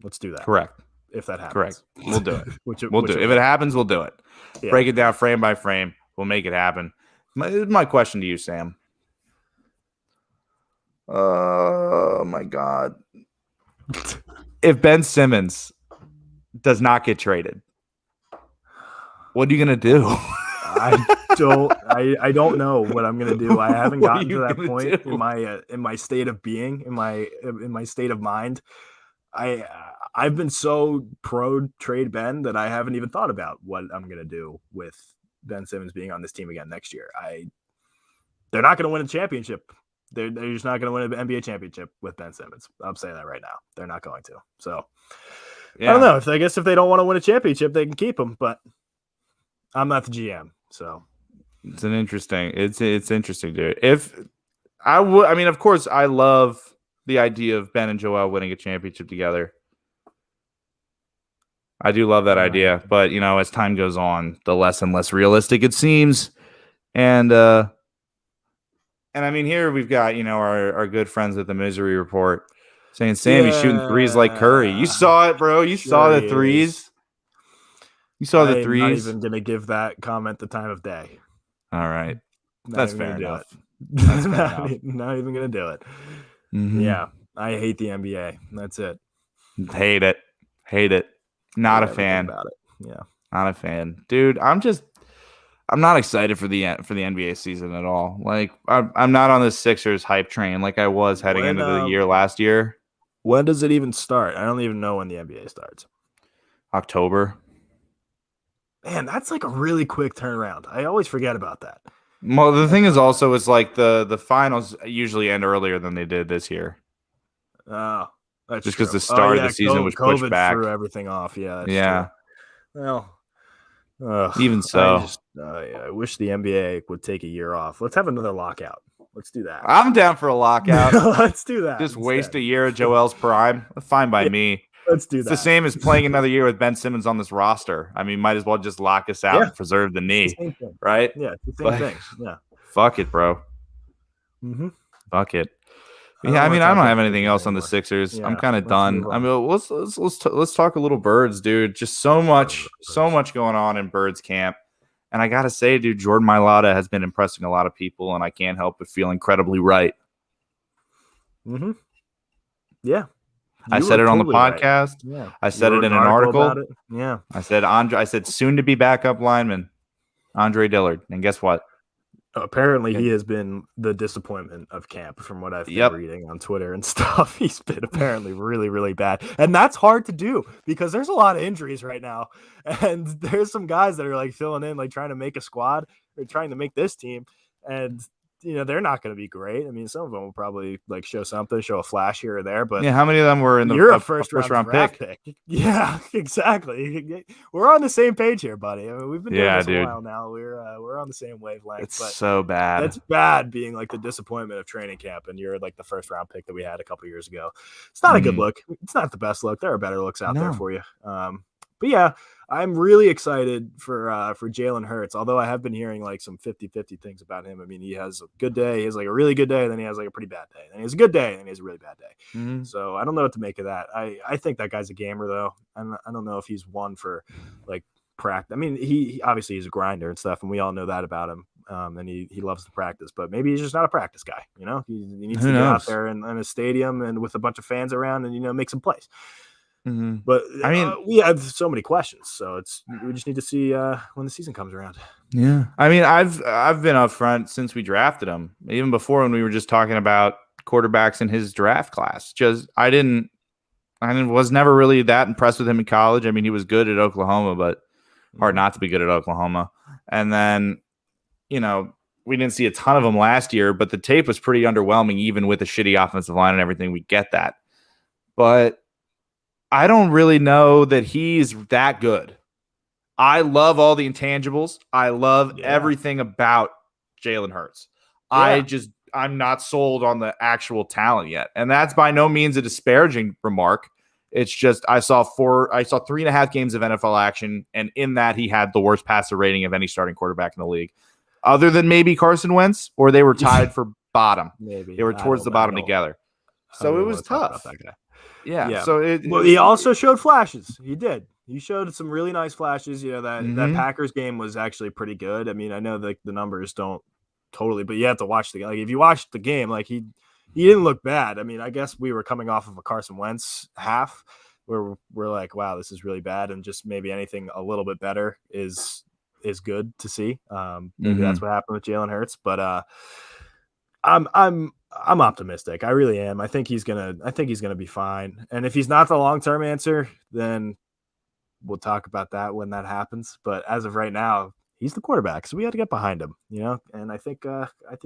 Let's do that. Correct. If that happens, correct. We'll do it. We'll do it. If it happens, we'll do it. Yeah. Break it down frame by frame. We'll make it happen. My question to you, Sam. Oh my God. If Ben Simmons does not get traded, what are you gonna do? I don't know what I'm gonna do. I haven't gotten to that point in my state of being, in my state of mind. I've been so pro trade Ben that I haven't even thought about what I'm gonna do with Ben Simmons being on this team again next year. They're not gonna win a championship. They're just not gonna win an NBA championship with Ben Simmons. I'm saying that right now. They're not going to. So yeah. I don't know. I guess if they don't want to win a championship, they can keep him. But I'm not the GM, so it's interesting, dude. I mean, of course, I love the idea of Ben and Joel winning a championship together. I do love that idea, but as time goes on, the less and less realistic it seems. And I mean, here we've got our good friends at the Misery Report saying Sammy's shooting threes like Curry. You saw it, bro. You saw the threes. You saw the threes. I'm not even gonna give that comment the time of day. All right, that's fair enough. That's fair enough. Not even gonna do it. Mm-hmm. Yeah, I hate the NBA. That's it. Hate it. Not a fan. About it. Yeah, not a fan, dude. I'm not excited for the NBA season at all. Like I'm not on the Sixers hype train like I was heading into the year last year. When does it even start? I don't even know when the NBA starts. October. Man, that's like a really quick turnaround. I always forget about that. Well, the thing is also like the finals usually end earlier than they did this year. Oh, that's just because the start of the season was pushed back. Threw everything off. Yeah. Yeah. True. Well, even so, I wish the NBA would take a year off. Let's have another lockout. Let's do that. I'm down for a lockout. Let's do that. Just waste a year of Joel's prime. Fine by me. Let's do that. It's the same as playing another year with Ben Simmons on this roster. I mean, might as well just lock us out and preserve the knee, right? Yeah, it's the same thing. Yeah. Fuck it, bro. Mm-hmm. Fuck it. Yeah, I mean, I don't have anything else on the Sixers. Yeah, I'm kind of done. I mean, let's talk a little Birds, dude. Just so much going on in Birds camp. And I gotta say, dude, Jordan Mailata has been impressing a lot of people, and I can't help but feel incredibly right. Mm-hmm. Yeah. I said it on the podcast. Right. Yeah. I said it in an article. Yeah. I said soon to be backup lineman, Andre Dillard. And guess what? Apparently, he has been the disappointment of camp from what I've been reading on Twitter and stuff. He's been apparently really, really bad. And that's hard to do because there's a lot of injuries right now. And there's some guys that are like filling in, like trying to make a squad or trying to make this team. And they're not going to be great. I mean, some of them will probably like show a flash here or there, but how many of them were in the you're a first round pick? Yeah, exactly. We're on the same page here, buddy. I mean, we've been doing this a while now. We're on the same wavelength. It's so bad. It's bad being like the disappointment of training camp, and you're like the first round pick that we had a couple years ago. It's not a good look. It's not the best look. There are better looks out there for you. But yeah, I'm really excited for Jalen Hurts, although I have been hearing like some 50-50 things about him. I mean, he has a good day. He has like a really good day. And then he has like a pretty bad day. Then he has a good day. And he has a really bad day. So I don't know what to make of that. I think that guy's a gamer, though. I don't know if he's one for like practice. I mean, he obviously he's a grinder and stuff, and we all know that about him. And he loves to practice, but maybe he's just not a practice guy. He needs to get out there in a stadium and with a bunch of fans around and, make some plays. But I mean, we have so many questions, so we just need to see when the season comes around. Yeah, I mean, I've been upfront since we drafted him, even before when we were just talking about quarterbacks in his draft class. Just I was never really that impressed with him in college. I mean, he was good at Oklahoma, but hard not to be good at Oklahoma. And then, we didn't see a ton of him last year, but the tape was pretty underwhelming, even with the shitty offensive line and everything. We get that, but I don't really know that he's that good. I love all the intangibles. I love everything about Jalen Hurts. Yeah. I'm not sold on the actual talent yet. And that's by no means a disparaging remark. It's just I saw 3.5 games of NFL action, and in that he had the worst passer rating of any starting quarterback in the league. Other than maybe Carson Wentz, or they were tied for bottom. Maybe. They were towards the bottom together. So it was tough. Yeah. So he also showed flashes. He did. He showed some really nice flashes. That Packers game was actually pretty good. I mean, I know the numbers don't totally, but you have to watch the like if you watch the game, like he didn't look bad. I mean, I guess we were coming off of a Carson Wentz half where we're like, wow, this is really bad, and just maybe anything a little bit better is good to see. Maybe that's what happened with Jalen Hurts, but I'm optimistic. I really am. I think he's gonna be fine. And if he's not the long-term answer, then we'll talk about that when that happens. But as of right now, he's the quarterback, so we got to get behind him, And I think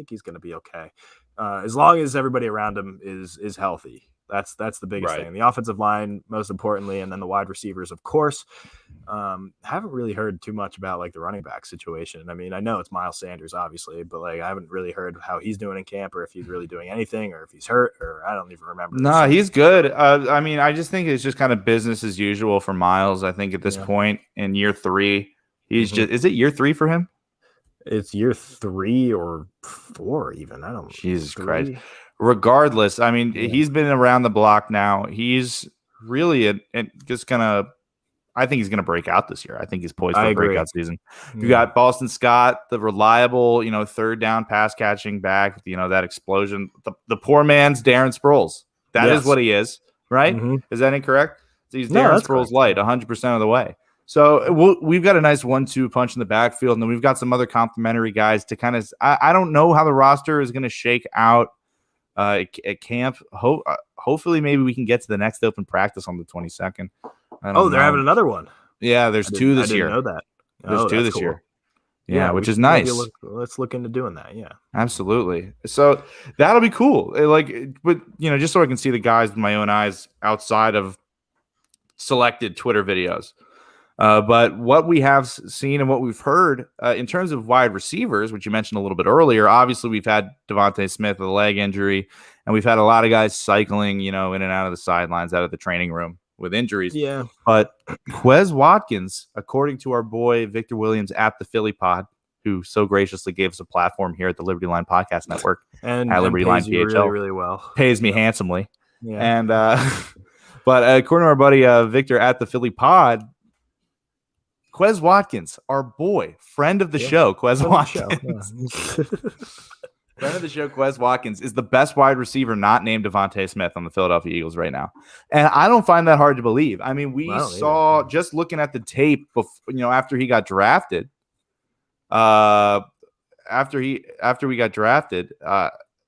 he's gonna be okay, as long as everybody around him is healthy. That's the biggest thing. The offensive line, most importantly, and then the wide receivers, of course. Haven't really heard too much about like the running back situation. I mean, I know it's Miles Sanders, obviously, but like I haven't really heard how he's doing in camp, or if he's really doing anything, or if he's hurt, or I don't even remember. No, he's good. I mean, I just think it's just kind of business as usual for Miles. I think at this point in year 3, he's is it year 3 for him? It's year 3 or 4 even. I don't know. Jesus Christ. Regardless, I mean, he's been around the block now. He's really I think he's going to break out this year. I think he's poised for a breakout season. You got Boston Scott, the reliable, third down pass catching back, that explosion. The poor man's Darren Sproles. That is what he is, right? Is that incorrect? So he's Darren Sproles light 100% of the way. So we've got a nice 1-2 punch in the backfield, and then we've got some other complimentary guys to kind of I don't know how the roster is going to shake out at camp. Hopefully maybe we can get to the next open practice on the 22nd. They're having another one. Yeah, there's 2 this year. I didn't know that. There's 2 this year. Yeah, which is nice. Let's look into doing that. Yeah, absolutely. So that'll be cool. But just so I can see the guys with my own eyes outside of selected Twitter videos. But what we have seen and what we've heard in terms of wide receivers, which you mentioned a little bit earlier, obviously we've had Devontae Smith with a leg injury, and we've had a lot of guys cycling, in and out of the sidelines, out of the training room with injuries. Yeah. But Quez Watkins, according to our boy Victor Williams at the Philly Pod, who so graciously gave us a platform here at the Liberty Line Podcast Network and at Liberty Line PHL, really, really well, pays me handsomely. Yeah. And but according to our buddy Victor at the Philly Pod, Quez Watkins, our boy, friend of the show, Quez Watkins. Friend of the show, Quez Watkins, is the best wide receiver not named Devontae Smith on the Philadelphia Eagles right now. And I don't find that hard to believe. I mean, we saw, just looking at the tape, before, after he got drafted, after we got drafted,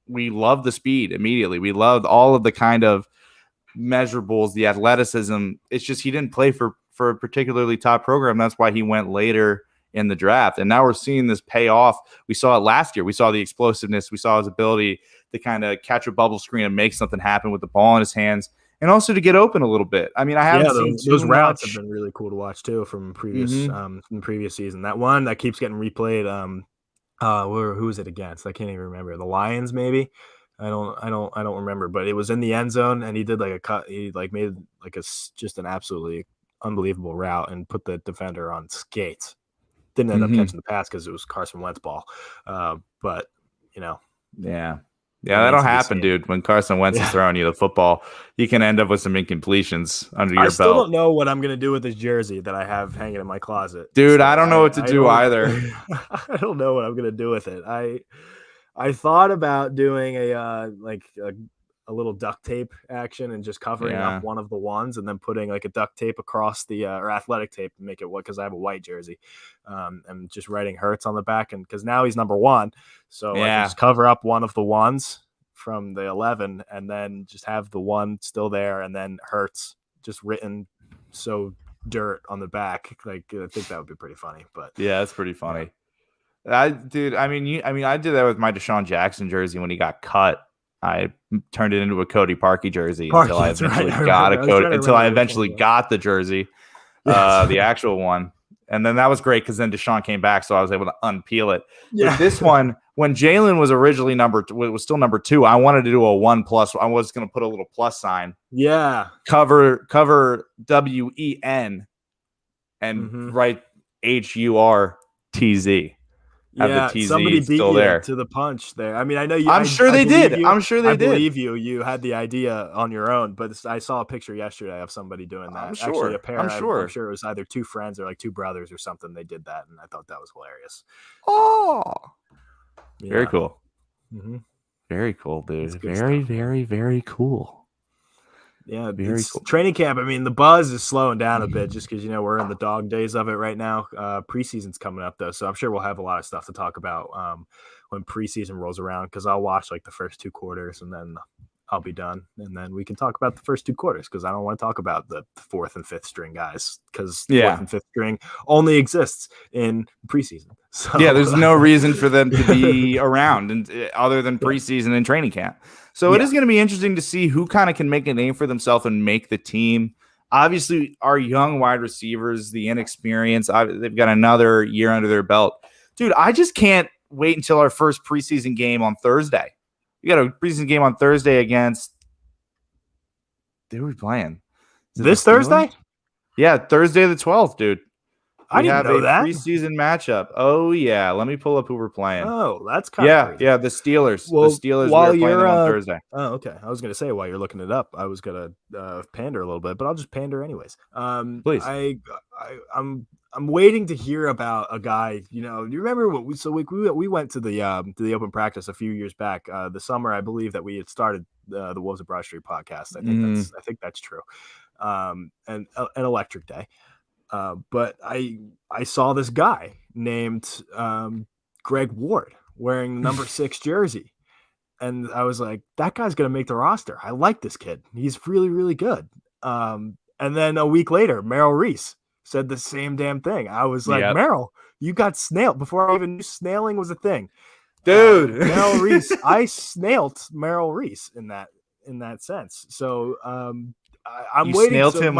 we loved the speed immediately. We loved all of the kind of measurables, the athleticism. It's just he didn't play for a particularly top program. That's why he went later in the draft. And now we're seeing this pay off. We saw it last year. We saw the explosiveness. We saw his ability to kind of catch a bubble screen and make something happen with the ball in his hands, and also to get open a little bit. I mean, I haven't seen those routes have been really cool to watch too from previous from the previous season. That one that keeps getting replayed. Who was it against? I can't even remember. The Lions, maybe. I don't remember, but it was in the end zone, and he did like a cut. He like made like just an absolutely unbelievable route and put the defender on skates. Didn't end up catching the pass because it was Carson Wentz ball. But yeah, that'll happen, dude. When Carson Wentz is throwing you the football, you can end up with some incompletions under your belt. I still don't know what I'm gonna do with this jersey that I have hanging in my closet, dude. So I don't know what to do either. I don't know what I'm gonna do with it. I thought about doing a little duct tape action and just covering up one of the ones and then putting like a duct tape across the or athletic tape to make it because I have a white jersey, and just writing Hurts on the back, and because now he's number 1, so I can just cover up one of the ones from the 11 and then just have the one still there and then Hurts just written dirt on the back. Like I think that would be pretty funny. But yeah, that's pretty funny. I did that with my Deshaun Jackson jersey when he got cut. I turned it into a Cody Parkey jersey until I eventually got the jersey, the actual one. And then that was great because then Deshaun came back, so I was able to unpeel it. Yeah. But this one, when Jalen was originally was still number 2, I wanted to do a 1+. I was going to put a little plus sign. Yeah. Cover WEN and write HURTZ. Yeah, somebody beat you to the punch there. I mean, I know you. I'm sure they did. I believe you. You had the idea on your own, but I saw a picture yesterday of somebody doing that. I'm sure. Actually, a pair. I'm sure it was either 2 friends or like 2 brothers or something. They did that, and I thought that was hilarious. Oh, very cool. Very cool, dude. Very, very, very cool. Yeah, very cool. Training camp. I mean, the buzz is slowing down a bit just because we're in the dog days of it right now. Preseason's coming up though, so I'm sure we'll have a lot of stuff to talk about when preseason rolls around. Because I'll watch like the first 2 quarters and then I'll be done, and then we can talk about the first 2 quarters because I don't want to talk about the 4th and 5th string guys because 4th and 5th string only exists in preseason. So there's no reason for them to be around and other than preseason and training camp. So it is going to be interesting to see who kind of can make a name for themselves and make the team. Obviously, our young wide receivers, the inexperience, they've got another year under their belt. Dude, I just can't wait until our first preseason game on Thursday. We got a preseason game on Thursday against – who are we playing? This Thursday? Yeah, Thursday the 12th, dude. I didn't know that. Preseason matchup. Oh, yeah. Let me pull up who we're playing. Oh, that's kind of crazy. Yeah, the Steelers. Well, the Steelers, we're playing them on Thursday. Oh, okay. I was going to say, while you're looking it up, I was going to pander a little bit, but I'll just pander anyways. Please. I'm waiting to hear about a guy, do you remember what we went to the open practice a few years back, the summer, I believe that we had started the Wolves of Broad Street podcast. I think that's true. And an electric day. But I saw this guy named Greg Ward wearing number 6 jersey. And I was like, that guy's going to make the roster. I like this kid. He's really, really good. And then a week later, Merrill Reese said the same damn thing. I was like, Merrill, you got snailed before I even knew snailing was a thing. Dude. Merrill Reese. I snailed Merrill Reese in that sense. So I'm waiting. Snailed him.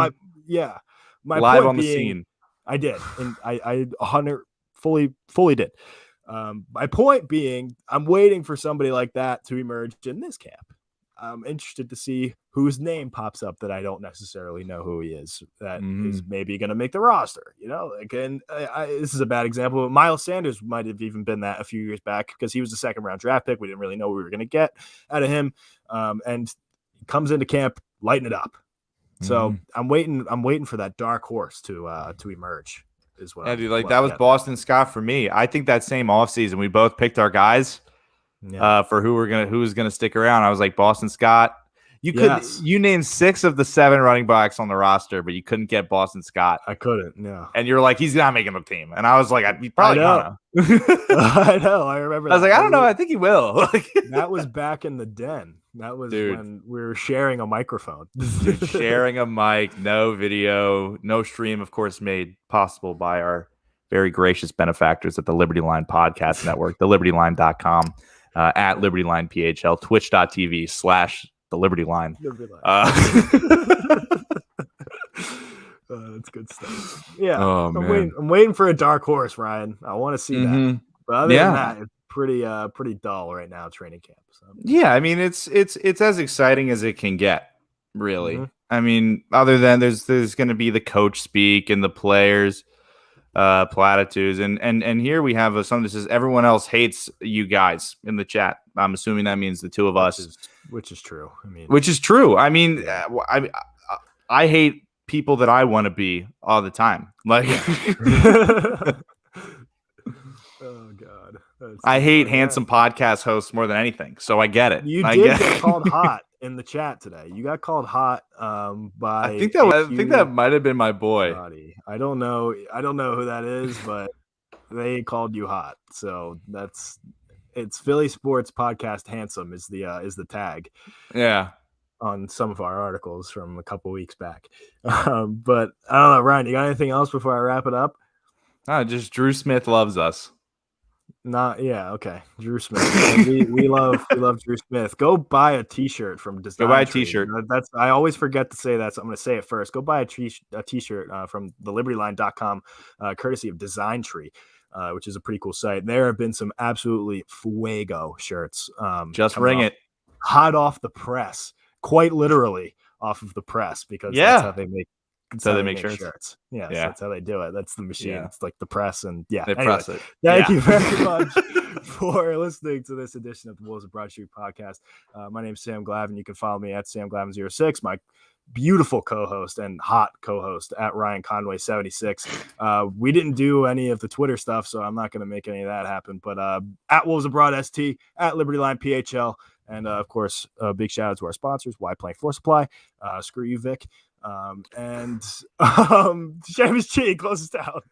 My live point on the being, scene. I did, and I 100 fully did. My point being, I'm waiting for somebody like that to emerge in this camp. I'm interested to see whose name pops up that I don't necessarily know who he is. That is maybe going to make the roster. This is a bad example, but Miles Sanders might have even been that a few years back because he was a 2nd round draft pick. We didn't really know what we were going to get out of him, and he comes into camp lighting it up. So I'm waiting for that dark horse to emerge. Is what that was Boston Scott for me. I think that same offseason we both picked our guys for who was gonna stick around. I was like Boston Scott. Yes. You named 6 of the 7 running backs on the roster, but you couldn't get Boston Scott. I couldn't. Yeah. And you're like, he's not making the team. And I was like, he's probably know. gonna. I know. I remember. I was like, I don't know. I think he will. That was back in the den. That was when we were sharing a microphone. Dude, sharing a mic, no video, no stream, of course, made possible by our very gracious benefactors at the Liberty Line Podcast Network, thelibertyline.com, at Liberty Line PHL, twitch.tv/the Liberty Line. That's good stuff. Yeah. Oh, I'm waiting for a dark horse, Ryan. I want to see that. But other than that, it's pretty dull right now, training camp. So. Yeah, I mean it's as exciting as it can get, really. I mean, other than there's going to be the coach speak and the players platitudes, and here we have something that says everyone else hates you guys in the chat. I'm assuming that means the two of us, which is true. I mean, which is true. I mean, I hate people that I want to be all the time. Like, oh God, I hate handsome podcast hosts more than anything. So I get it. You did get called hot in the chat today. You got called hot by. I think that might have been my boy. I don't know who that is, but they called you hot. So it's Philly Sports Podcast Handsome is the tag. Yeah. On some of our articles from a couple weeks back. But I don't know, Ryan, you got anything else before I wrap it up? Just Drew Smith loves us. Okay. Drew Smith. we love Drew Smith. Go buy a t-shirt from Design. Go buy a Tree. t-shirt. I always forget to say that, so I'm going to say it first. Go buy a t-shirt from thelibertyline.com, courtesy of Design Tree. Which is a pretty cool site. There have been some absolutely fuego shirts. Just ring it. Hot off the press. Quite literally off of the press, because that's how they make. That's how they make shirts. Yeah, that's how they do it. That's the machine. Yeah. It's like the press, and they press it. Thank you very much for listening to this edition of the Wolves of Broad Street podcast. My name is Sam Glavin. You can follow me at SamGlavin06. My beautiful co-host and hot co-host at Ryan Conway 76. We didn't do any of the Twitter stuff, so I'm not going to make any of that happen. But at Wolves Abroad ST, at Liberty Line PHL. And, of course, a big shout out to our sponsors, Why Playing Floor Supply. Screw you, Vic. And Seamus G, close us out.